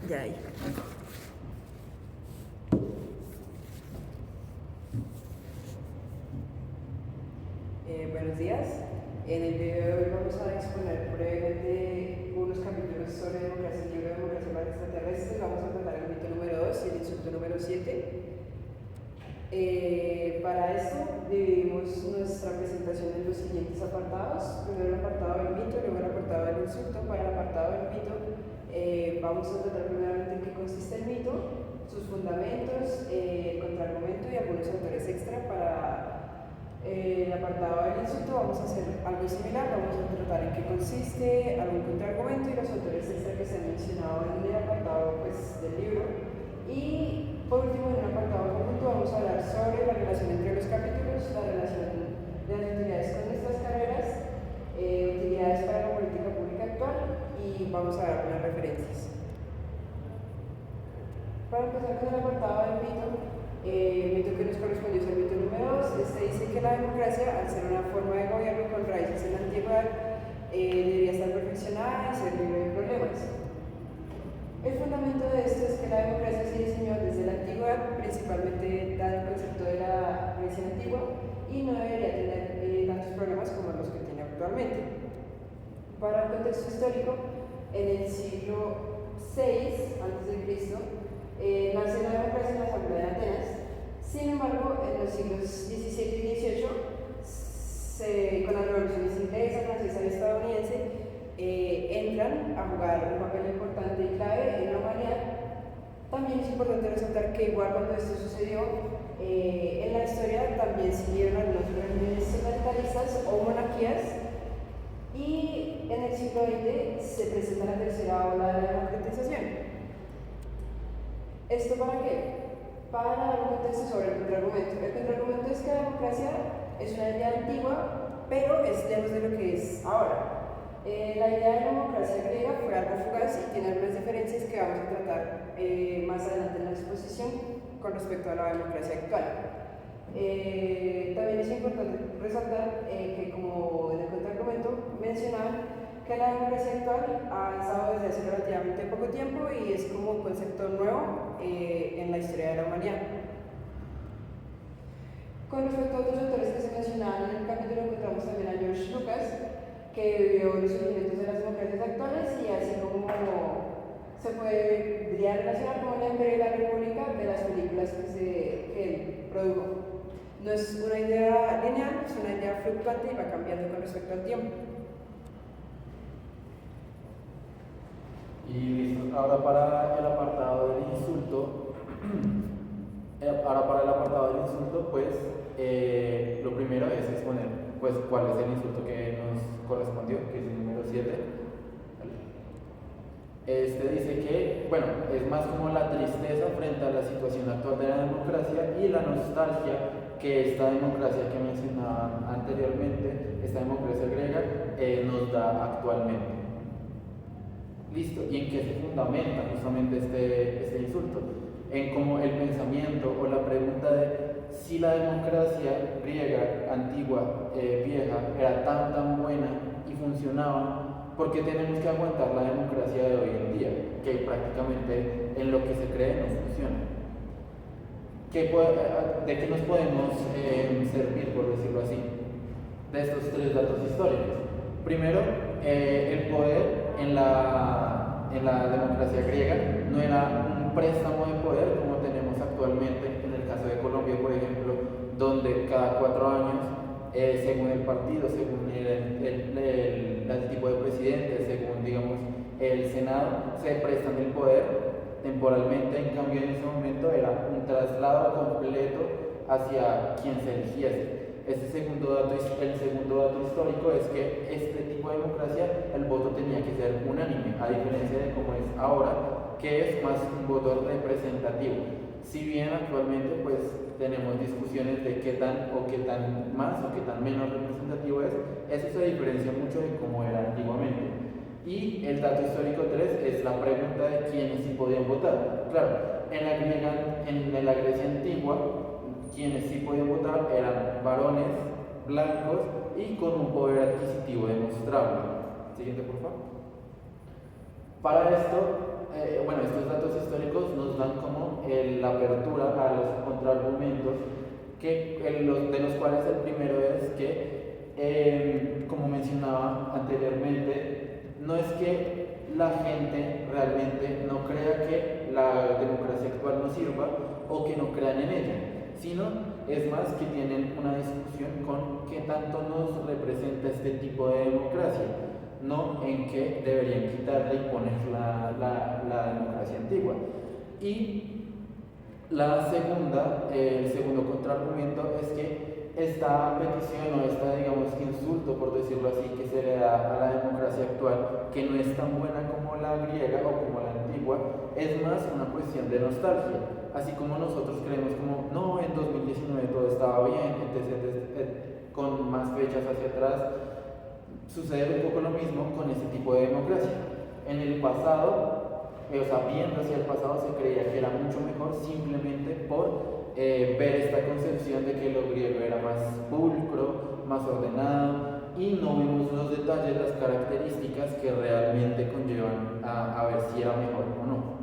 Ya ahí. Buenos días. En el video de hoy vamos a exponer brevemente unos capítulos sobre democracia, el libro de democracia para extraterrestres. Vamos a tratar el mito número 2 y el insulto número 7. Para esto dividimos nuestra presentación en los siguientes apartados. Primero el apartado del mito, luego el apartado del insulto. Para el apartado del mito vamos a tratar primeramente en qué consiste el mito, sus fundamentos, el contraargumento y algunos autores extra. Para el apartado del insulto vamos a hacer algo similar, vamos a tratar en qué consiste, algún contraargumento y los autores extra que se han mencionado en el apartado del libro. Y por último, en un apartado conjunto vamos a hablar sobre la relación entre los capítulos, la relación de las utilidades con nuestras carreras, utilidades para la política pública actual y vamos a dar algunas referencias. Para empezar con el apartado del mito, el mito que nos correspondió es el mito número 2. Este dice que la democracia, al ser una forma de gobierno con raíces en la antigüedad, debería estar perfeccionada y ser libre de problemas. El fundamento de esto es que la democracia se diseñó desde la antigüedad, principalmente dado el concepto de la Grecia antigua, y no debería tener tantos problemas como los que tiene actualmente. Para el contexto histórico, en el siglo VI a.C., nace la democracia en la Asamblea de Atenas. Sin embargo, en los siglos XVII y XVIII, con las revoluciones inglesa, francesa y estadounidense, entran a jugar un papel importante y clave en la humanidad. También es importante resaltar que igual cuando esto sucedió, en la historia también siguieron algunos regímenes totalitaristas o monarquías, y en el siglo XX se presenta la tercera ola de la democratización. ¿Esto para qué? Para dar un contexto sobre el contraargumento. El contraargumento es que la democracia es una idea antigua, pero es lejos de lo que es ahora. La idea de la democracia griega fue algo fugaz y tiene algunas diferencias que vamos a tratar más adelante en la exposición con respecto a la democracia actual. También es importante resaltar que, como en el contraargumento mencionaba, que la democracia actual ha avanzado desde hace relativamente poco tiempo y es como un concepto nuevo en la historia de la humanidad. Con respecto a otros autores que se mencionaban en el capítulo, encontramos también a George Lucas, que vio los surgimientos de las democracias actuales y así como se podría relacionar con la Imperio y la República de las películas que él produjo. No es una idea lineal, es una idea fluctuante y va cambiando con respecto al tiempo. Y listo, ahora para el apartado del insulto, pues lo primero es exponer pues cuál es el insulto que nos correspondió, que es el número 7. Este dice que, bueno, es más como la tristeza frente a la situación actual de la democracia y la nostalgia que esta democracia que mencionaba anteriormente, esta democracia griega, nos da actualmente. Listo, ¿y en qué se fundamenta justamente este insulto? En como el pensamiento o la pregunta de si la democracia griega, antigua, vieja, era tan buena y funcionaba, ¿por qué tenemos que aguantar la democracia de hoy en día? Que prácticamente en lo que se cree no funciona. ¿De qué nos podemos servir, por decirlo así? De estos tres datos históricos. Primero, el poder en la democracia griega no era un préstamo de poder como tenemos actualmente en el caso de Colombia, por ejemplo, donde cada 4 años, según el partido, según el tipo de presidente, según digamos el Senado, se prestan el poder temporalmente. En cambio en ese momento era un traslado completo hacia quien se eligiese. El segundo dato histórico es que este tipo de democracia, el voto tenía que ser unánime, a diferencia de como es ahora, que es más un voto representativo. Si bien actualmente pues tenemos discusiones de qué tan más o qué tan menos representativo es, eso se diferencia mucho de cómo era antiguamente. Y el dato histórico 3 es la pregunta de quiénes sí podían votar. Claro, en la Grecia antigua, quienes sí podían votar eran varones, blancos y con un poder adquisitivo demostrable. Siguiente, por favor. Para esto, bueno, estos datos históricos nos dan como la apertura a los contraargumentos, de los cuales el primero es que, como mencionaba anteriormente, no es que la gente realmente no crea que la democracia actual no sirva o que no crean en ella, sino es más que tienen una discusión con qué tanto nos representa este tipo de democracia, no en qué deberían quitarla y poner la democracia antigua. Y el segundo contraargumento es que esta petición o digamos, insulto, por decirlo así, que se le da a la democracia actual, que no es tan buena como la griega o como la antigua, es más una cuestión de nostalgia. Así como nosotros creemos como, no, en 2019 todo estaba bien, con más fechas hacia atrás, sucede un poco lo mismo con este tipo de democracia. En el pasado, viendo hacia el pasado, se creía que era mucho mejor simplemente por ver esta concepción de que lo griego era más pulcro, más ordenado, y no vimos los detalles, las características que realmente conllevan a ver si era mejor o no.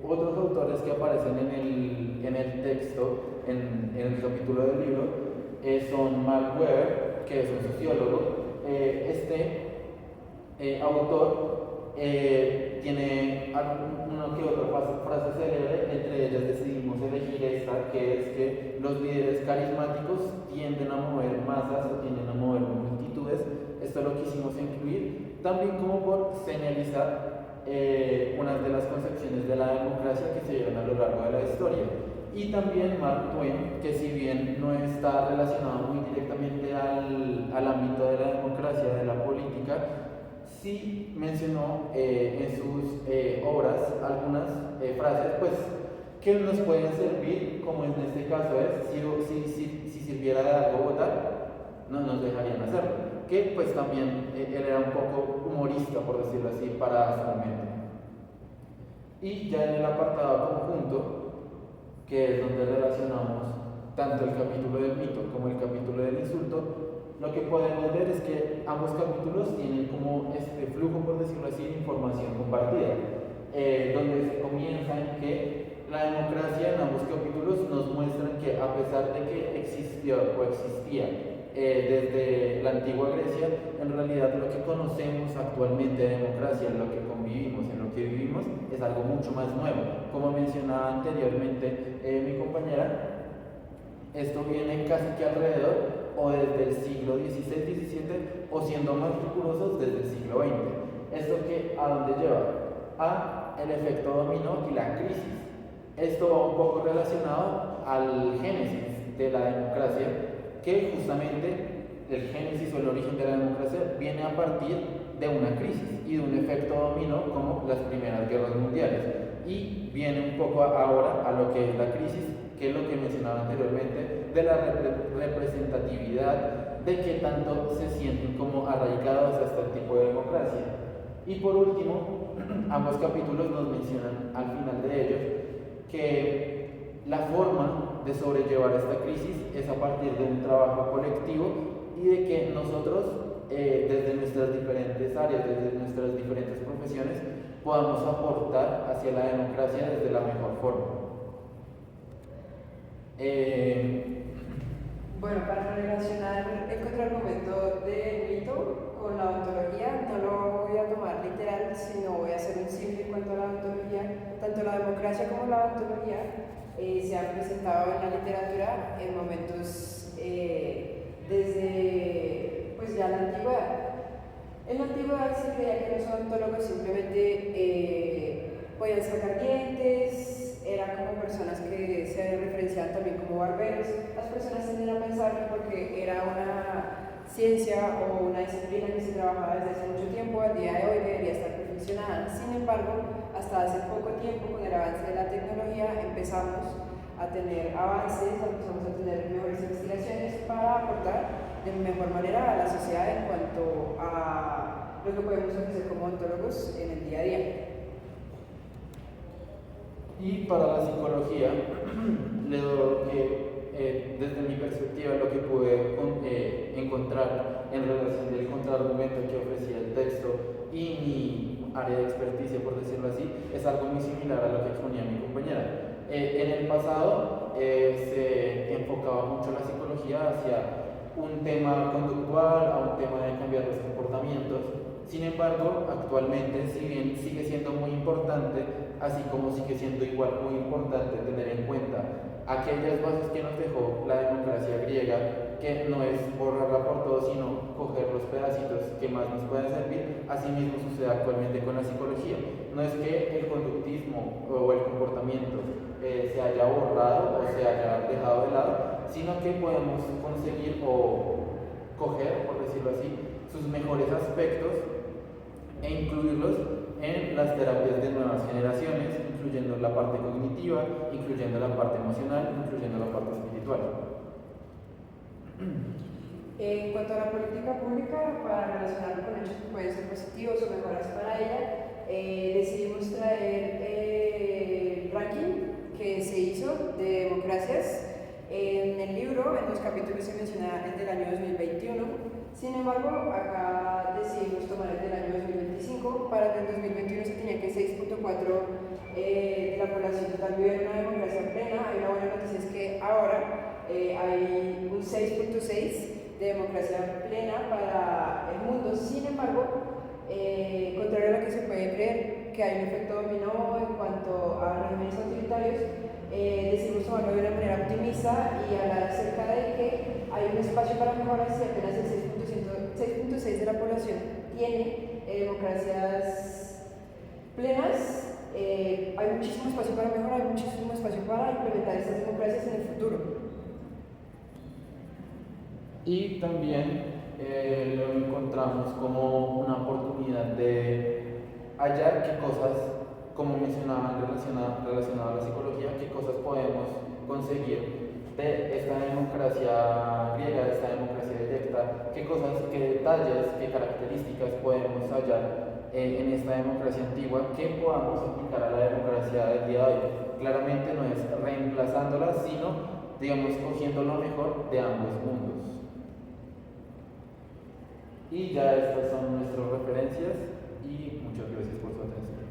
Otros autores que aparecen en el texto, en el capítulo del libro, son Mark Weber, que es un sociólogo. Autor tiene una que otra frase célebre, entre ellas decidimos elegir esta, que es que los líderes carismáticos tienden a mover masas o tienden a mover multitudes. Esto lo quisimos incluir también como por señalizar unas de las concepciones de la democracia que se dieron a lo largo de la historia. Y también Mark Twain, que si bien no está relacionado muy directamente al ámbito de la democracia, de la política, sí mencionó en sus obras algunas frases pues, que nos pueden servir, como en este caso es, si sirviera de algo votar, no nos dejarían hacerlo. Que pues también él era un poco humorista, por decirlo así, para su momento. Y ya en el apartado conjunto, que es donde relacionamos tanto el capítulo del mito como el capítulo del insulto, lo que podemos ver es que ambos capítulos tienen como este flujo, por decirlo así, de información compartida, donde se comienza en que la democracia en ambos capítulos nos muestran que a pesar de que existió o existía desde la antigua Grecia, en realidad lo que conocemos actualmente de democracia, en lo que convivimos, en lo que vivimos, es algo mucho más nuevo. Como mencionaba anteriormente mi compañera, esto viene casi que alrededor o desde el siglo XVI-XVII o siendo más rigurosos desde el siglo XX. ¿Esto que a dónde lleva? A el efecto dominó y la crisis. Esto va un poco relacionado al génesis de la democracia, que justamente el génesis o el origen de la democracia viene a partir de una crisis y de un efecto dominó como las primeras guerras mundiales. Y viene un poco ahora a lo que es la crisis, que es lo que mencionaba anteriormente, de la representatividad, de qué tanto se sienten como arraigados a este tipo de democracia. Y por último, ambos capítulos nos mencionan al final de ellos que la forma de sobrellevar esta crisis es a partir de un trabajo colectivo y de que nosotros, desde nuestras diferentes áreas, desde nuestras diferentes profesiones, podamos aportar hacia la democracia desde la mejor forma. Bueno, para relacionar el contraargumento del mito con la ontología, no lo voy a tomar literal, sino voy a hacer un símil en cuanto a la ontología. Tanto la democracia como la ontología se han presentado en la literatura en momentos desde pues ya la antigüedad. En la antigüedad se creía que los ontólogos simplemente podían sacar dientes, eran como personas que se referenciaban también como barberos. Las personas tienden a pensar que porque era una ciencia o una disciplina que se trabajaba desde hace mucho tiempo, al día de hoy debería estar perfeccionada. Sin embargo, hasta hace poco tiempo, con el avance de la tecnología, empezamos a tener avances, empezamos a tener mejores investigaciones para aportar de mejor manera a la sociedad en cuanto a lo que podemos ofrecer como ontólogos en el día a día. Y para la psicología, desde mi perspectiva, lo que pude encontrar en relación del contraargumento que ofrecía el texto y área de experticia, por decirlo así, es algo muy similar a lo que exponía mi compañera. En el pasado se enfocaba mucho la psicología hacia un tema conductual, a un tema de cambiar los comportamientos. Sin embargo, actualmente, si bien sigue siendo muy importante, así como sigue siendo igual muy importante tener en cuenta aquellas bases que nos dejó la democracia griega, que no es borrarla por todo, sino coger los pedacitos que más nos pueden servir. Así mismo sucede actualmente con la psicología. No es que el conductismo o el comportamiento se haya borrado o se haya dejado de lado, sino que podemos conseguir o coger, por decirlo así, sus mejores aspectos e incluirlos en las terapias de nuevas generaciones, incluyendo la parte cognitiva, incluyendo la parte emocional, incluyendo la parte espiritual. En cuanto a la política pública, para relacionarlo con hechos que pueden ser positivos o mejoras para ella, decidimos traer el ranking que se hizo de democracias. En el libro, en los capítulos se menciona el del año 2021, sin embargo, acá decidimos tomar el del año 2025. Para el del 2021 se tenía que 6.4 de la población total vive en una democracia plena. Hay una buena noticia, es que ahora hay un 6.6 de democracia plena para el mundo. Sin embargo, contrario a lo que se puede creer, que hay un efecto dominó en cuanto a regímenes autoritarios, decidimos tomarlo de una manera optimista y hablar acerca de que hay un espacio para mejoras y apenas el 6.6 de la población tiene democracias plenas. Hay muchísimo espacio para mejorar, hay muchísimo espacio para implementar estas democracias en el futuro. Y también lo encontramos como una oportunidad de hallar qué cosas, como mencionaban relacionado a la psicología, qué cosas podemos conseguir de esta democracia griega, de esta democracia directa, qué cosas, qué detalles, qué características podemos hallar en esta democracia antigua que podamos aplicar a la democracia del día de hoy. Claramente no es reemplazándola, sino, digamos, cogiendo lo mejor de ambos mundos. Y ya estas son nuestras referencias y muchas gracias por su atención.